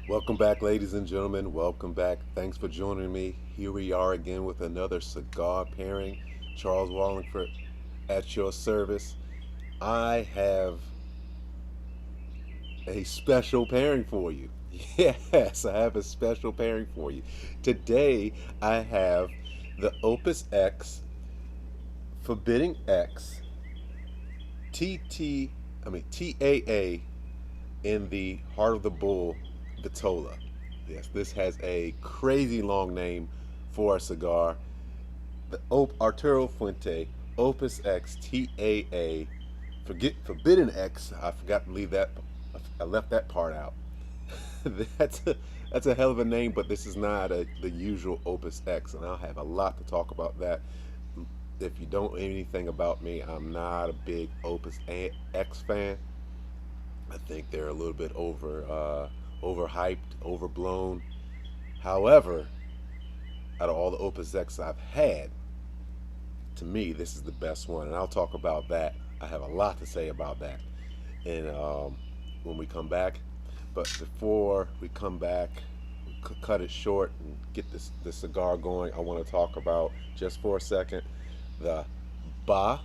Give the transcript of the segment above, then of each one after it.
Welcome back, ladies and gentlemen. Welcome back. Thanks for joining me. Here we are again with another cigar pairing. Charles Walhingford at your service. I have a special pairing for you. Yes, I have a special pairing for you. Today, I have the Opus X, Forbidden X, TAA in the Heart of the Bull Vitola. Yes, this has a crazy long name for a cigar. The Arturo Fuente Opus X TAA Forbidden X. I forgot to leave that. I left that part out. that's a hell of a name, but this is not the usual Opus X, and I'll have a lot to talk about that. If you don't know anything about me, I'm not a big Opus X fan. I think they're a little bit overhyped, overblown. However, out of all the Opus X I've had, to me, this is the best one, and I'll talk about that. I have a lot to say about that, and when we come back. But before we come back, cut it short and get the cigar going, I want to talk about, just for a second, the Ba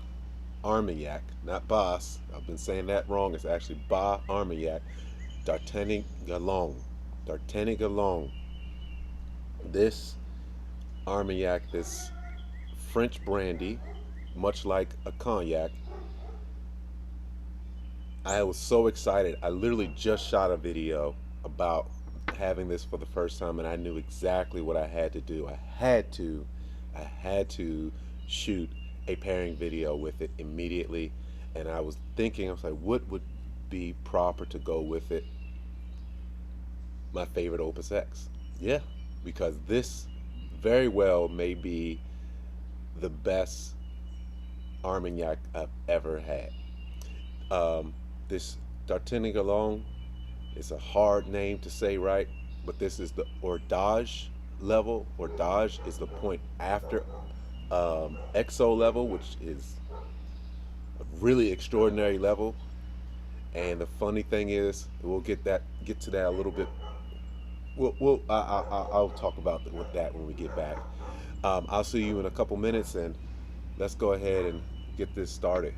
Armagnac, not Boss. I've been saying that wrong. It's actually Ba Armagnac. Dartigalounge. This Armagnac, this French brandy, much like a cognac. I was so excited. I literally just shot a video about having this for the first time, and I knew exactly what I had to do. I had to shoot a pairing video with it immediately, and I was thinking, I was like, what would be proper to go with it? My favorite Opus X. Yeah, because this very well may be the best Armagnac I've ever had. This Dartigaloinge is a hard name to say right, but this is the Hors d'age level. Hors d'age is the point after XO level, which is a really extraordinary level. And the funny thing is, we'll get to that a little bit. I'll talk about that when we get back. I'll see you in a couple minutes, and let's go ahead and get this started.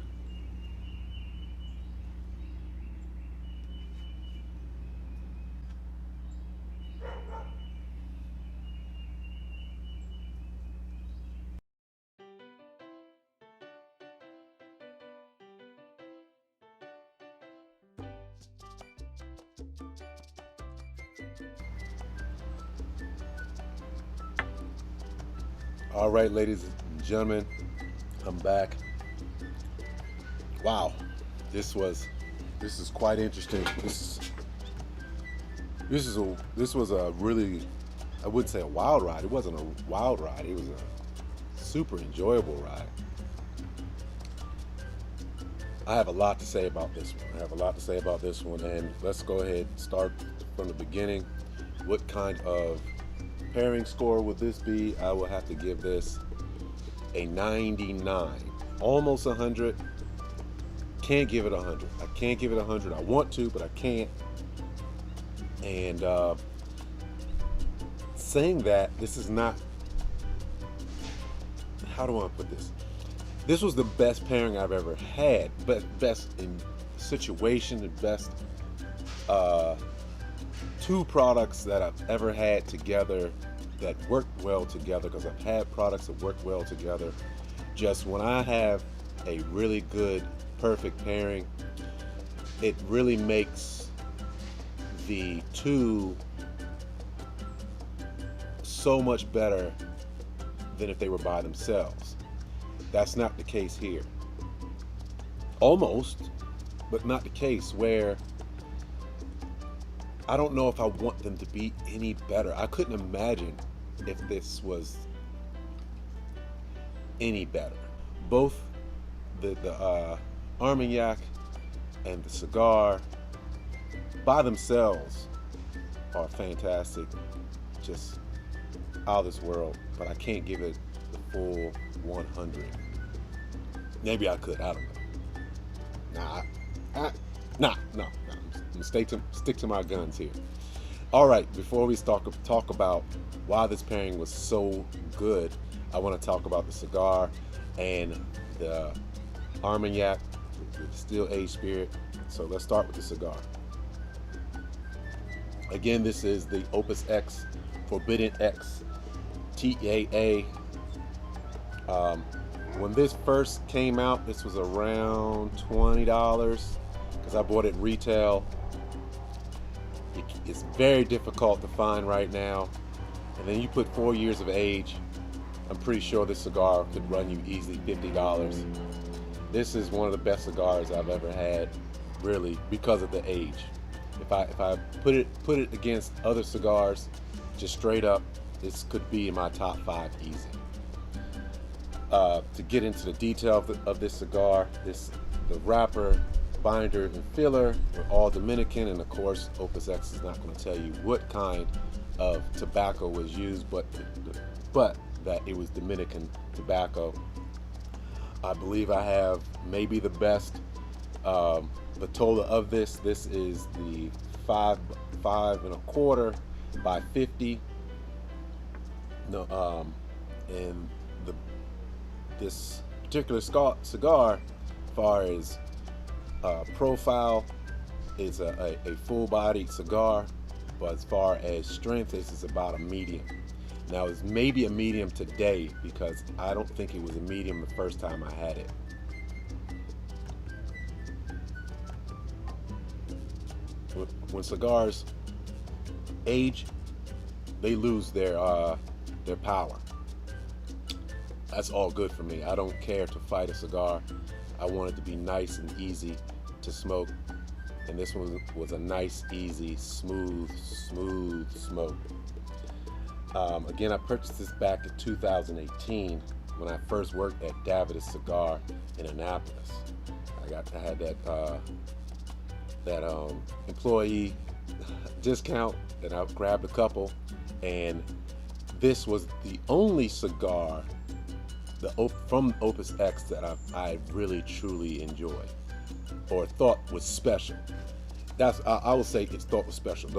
All right, ladies and gentlemen, I'm back. Wow, this was quite interesting. This was a really, I wouldn't say a wild ride. It wasn't a wild ride. It was a super enjoyable ride. I have a lot to say about this one. And let's go ahead and start from the beginning. What kind of pairing score would this be? I will have to give this a 99, almost 100. Can't give it 100. I can't give it 100. I want to, but I can't. And saying that, this is not, how do I put this? This was the best pairing I've ever had, but best in situation, the best two products that I've ever had together that worked well together, because I've had products that work well together. Just when I have a really good, perfect pairing. It really makes the two so much better than if they were by themselves. That's not the case here. Almost, but not the case, where I don't know if I want them to be any better. I couldn't imagine if this was any better. Both the Armagnac and the Cigar by themselves are fantastic, just out of this world, but I can't give it the full 100. Maybe I could, I don't know. No. I'm gonna stick to my guns here. All right, before we talk about why this pairing was so good, I want to talk about the Cigar and the Armagnac, the still aged spirit. So let's start with the Cigar. Again, this is the Opus X Forbidden X TAA. When this first came out, this was around $20 because I bought it retail. It's very difficult to find right now. And then you put 4 years of age, I'm pretty sure this cigar could run you easily $50. This is one of the best cigars I've ever had, really, because of the age. If I put it against other cigars, just straight up, this could be in my top 5 easy. To get into the detail of this cigar, the wrapper, binder, and filler were all Dominican, and of course Opus X is not going to tell you what kind of tobacco was used, but that it was Dominican tobacco. I believe I have maybe the best Vitola of this. This is the 5 1/4 by 50. No, and this particular cigar, as far as profile, is a full-bodied cigar, but as far as strength, this is about a medium. Now, it's maybe a medium today because I don't think it was a medium the first time I had it. When cigars age, they lose their power. That's all good for me. I don't care to fight a cigar. I want it to be nice and easy to smoke, and this one was a nice, easy, smooth smoke. Again, I purchased this back in 2018 when I first worked at Davidoff Cigar in Annapolis. I had that employee discount, and I grabbed a couple, and this was the only cigar from Opus X that I really truly enjoyed or thought was special. I will say it's thought was special.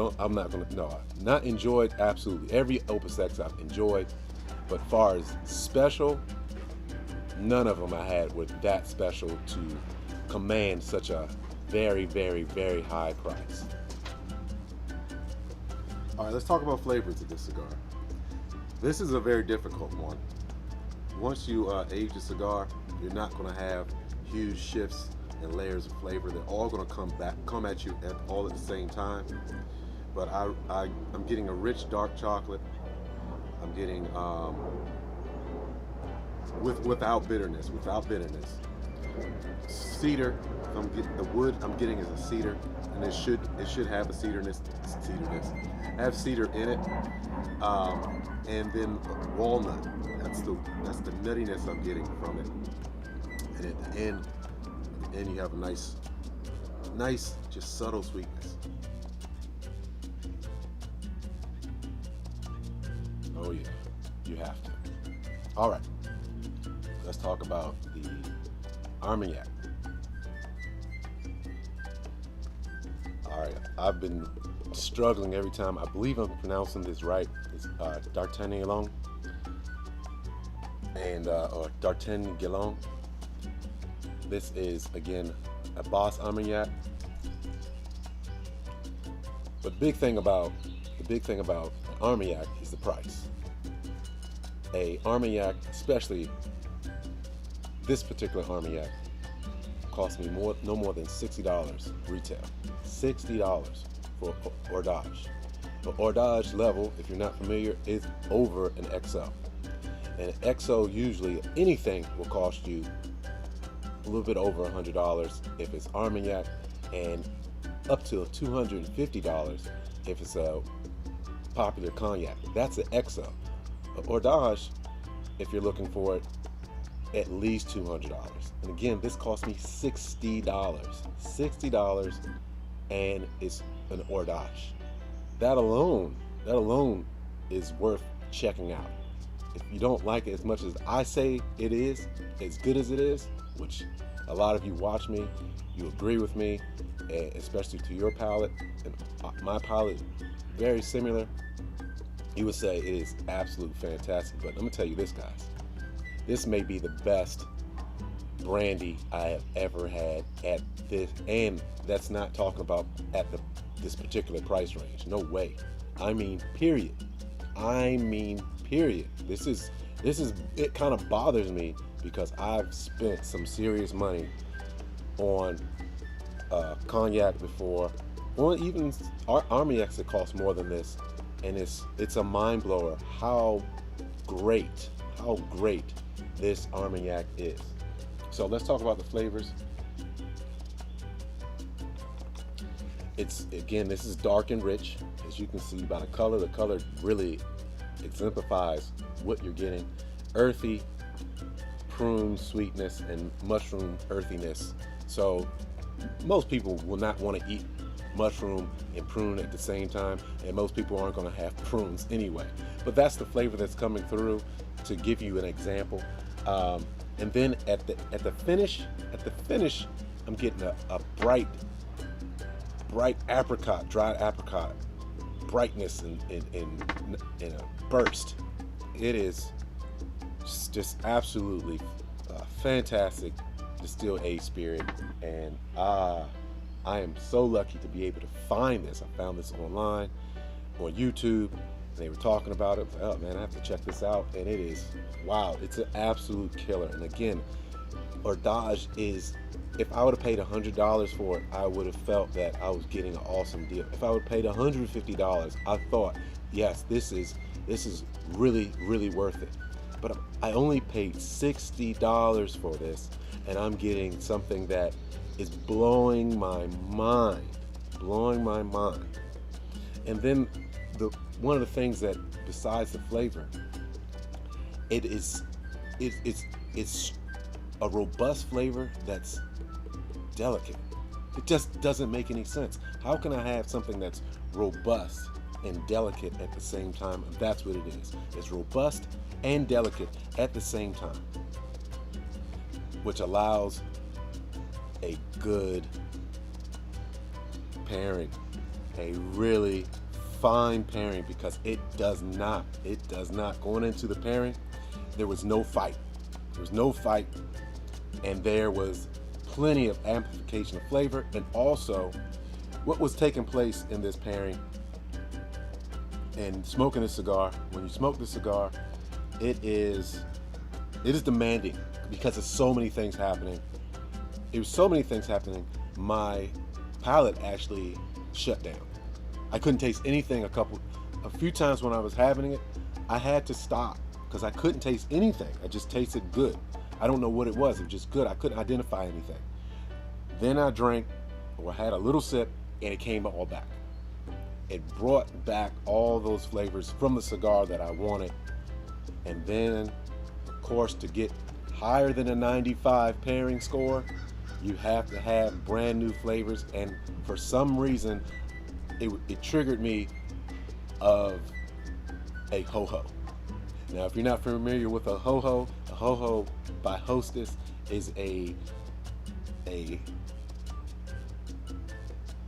Not enjoyed, absolutely. Every Opus X I've enjoyed, but far as special, none of them I had were that special to command such a very, very, very high price. All right, let's talk about flavors of this cigar. This is a very difficult one. Once you age a cigar, you're not going to have huge shifts and layers of flavor. They're all going to come at you all at the same time. But I'm getting a rich dark chocolate. I'm getting without bitterness. Cedar. I'm getting the wood. I'm getting is a cedar, and it should have a cederness. Have cedar in it, and then walnut. That's the nuttiness I'm getting from it. And at the end, you have a nice, just subtle sweetness. Oh yeah, you have to. All right, let's talk about the Armagnac. All right, I've been struggling every time. I believe I'm pronouncing this right. It's Dartigaloingue or Dartigalounge. This is again a Boss Armagnac. But the big thing about Armagnac is the price. A Armagnac, especially this particular Armagnac cost me no more than $60 retail. $60 for Hors D'age. The Hors D'age level, if you're not familiar, is over an XO. And an XO, usually anything will cost you a little bit over $100 if it's Armagnac, and up to $250 if it's a popular cognac. That's an XO. A Hors D'age, if you're looking for it, at least $200. And again, this cost me $60. $60, and it's an Hors D'age. That alone is worth checking out. If you don't like it as much as I say it is, as good as it is, which a lot of you watch me, you agree with me, and especially to your palate, and my palate, very similar, you would say it is absolute fantastic. But I'm gonna tell you this, guys, this may be the best brandy I have ever had at this, and that's not talking about at this particular price range. No way. I mean, period. This is it kind of bothers me because I've spent some serious money on cognac before, or even Armagnacs that cost more than this, and it's a mind blower how great this Armagnac is. So let's talk about the flavors. This is dark and rich, as you can see by the color. The color really exemplifies what you're getting. Earthy, prune sweetness, and mushroom earthiness. So most people will not want to eat mushroom and prune at the same time, and most people aren't going to have prunes anyway. But that's the flavor that's coming through, to give you an example. And then at the finish, I'm getting a bright apricot, dried apricot brightness in a burst. It is just absolutely fantastic distilled aged spirit, and I am so lucky to be able to find this. I found this online on YouTube. They were talking about it. Oh man, I have to check this out. And it is, wow, it's an absolute killer. And again, Hors D'age is, if I would have paid $100 for it, I would have felt that I was getting an awesome deal. If I would have paid $150, I thought, yes, this is really, really worth it. But I only paid $60 for this, and I'm getting something that is blowing my mind. And then one of the things that, besides the flavor, it's a robust flavor that's delicate. It just doesn't make any sense. How can I have something that's robust and delicate at the same time? And that's what it is. It's robust and delicate at the same time, which allows a good pairing, a really fine pairing, because it does not going into the pairing, there was no fight, and there was plenty of amplification of flavor. And also what was taking place in this pairing and smoking a cigar, when you smoke the cigar, it is demanding, because there's so many things happening. My palate actually shut down. I couldn't taste anything. A few times when I was having it, I had to stop because I couldn't taste anything. I just tasted good. I don't know what it was. It was just good. I couldn't identify anything. Then I drank, or had a little sip, and it came all back. It brought back all those flavors from the cigar that I wanted. And then, of course, to get higher than a 95 pairing score, you have to have brand new flavors. And for some reason, it triggered me of a ho-ho. Now, if you're not familiar with a ho-ho by Hostess is a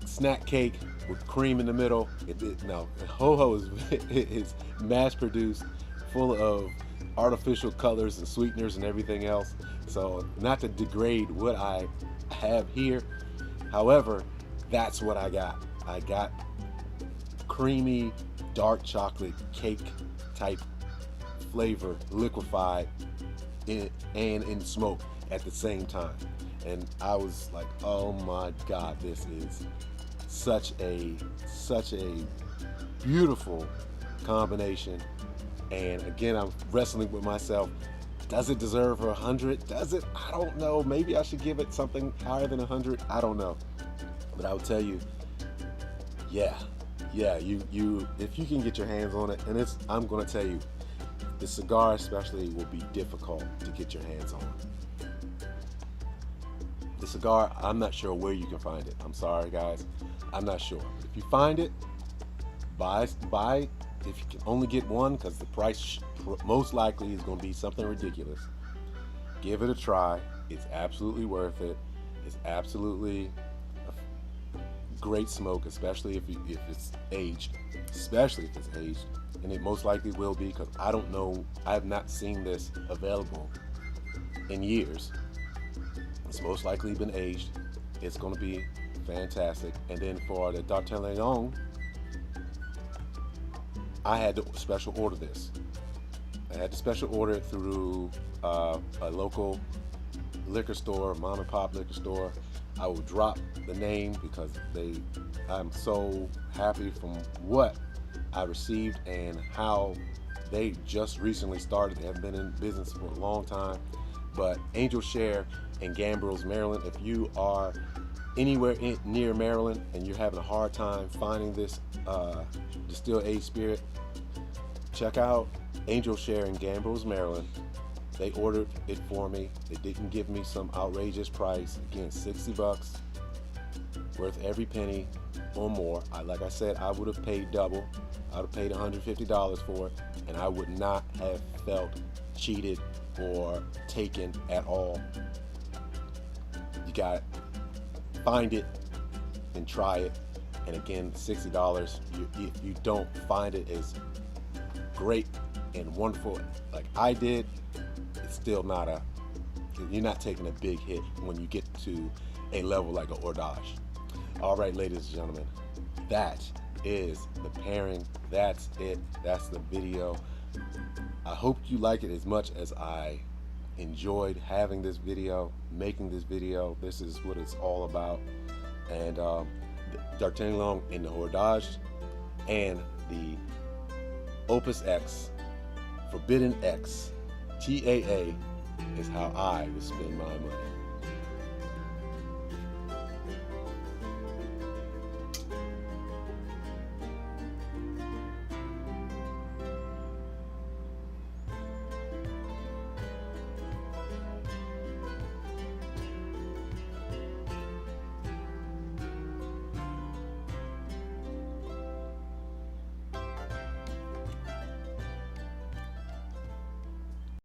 snack cake with cream in the middle. No, ho-ho is mass produced, full of artificial colors and sweeteners and everything else. So not to degrade what I have here, however, that's what I got. I got creamy dark chocolate cake type flavor, liquefied in smoke. at the same time. And I was like, oh my God, this is such a beautiful combination. And again, I'm wrestling with myself. Does it deserve 100? Does it? I don't know. Maybe I should give it something higher than 100. I don't know. But I will tell you, yeah, you if you can get your hands on it, and I'm gonna tell you, the cigar especially will be difficult to get your hands on. The cigar, I'm not sure where you can find it. I'm sorry, guys. I'm not sure. If you find it, buy. If you can only get one, because the price most likely is going to be something ridiculous. Give it a try. It's absolutely worth it. It's absolutely a great smoke, especially if it's aged. Especially if it's aged, and it most likely will be, because I don't know. I have not seen this available in years. It's most likely been aged. It's going to be fantastic. And then for the Dartigalounge, I had to special order this. I had to special order it through a local liquor store, mom and pop liquor store. I will drop the name because I'm so happy from what I received and how they just recently started. They haven't been in business for a long time. But Angel Share in Gambrills, Maryland, if you are anywhere near Maryland and you're having a hard time finding this distilled aged spirit, check out Angel Share in Gambrills, Maryland. They ordered it for me. They didn't give me some outrageous price. Again, $60, worth every penny or more. Like I said, I would have paid double. I would have paid $150 for it, and I would not have felt cheated or taken at all. You got to find it and try it. And again, $60. If you don't find it as great and wonderful like I did, it's still not you're not taking a big hit when you get to a level like a Hors d'age. All right, ladies and gentlemen, that is the pairing. That's it. That's the video. I hope you like it as much as I enjoyed having this video, making this video. This is what it's all about. And Dartigalounge in the Hors d'age and the Opus X, Forbidden X, TAA is how I would spend my money.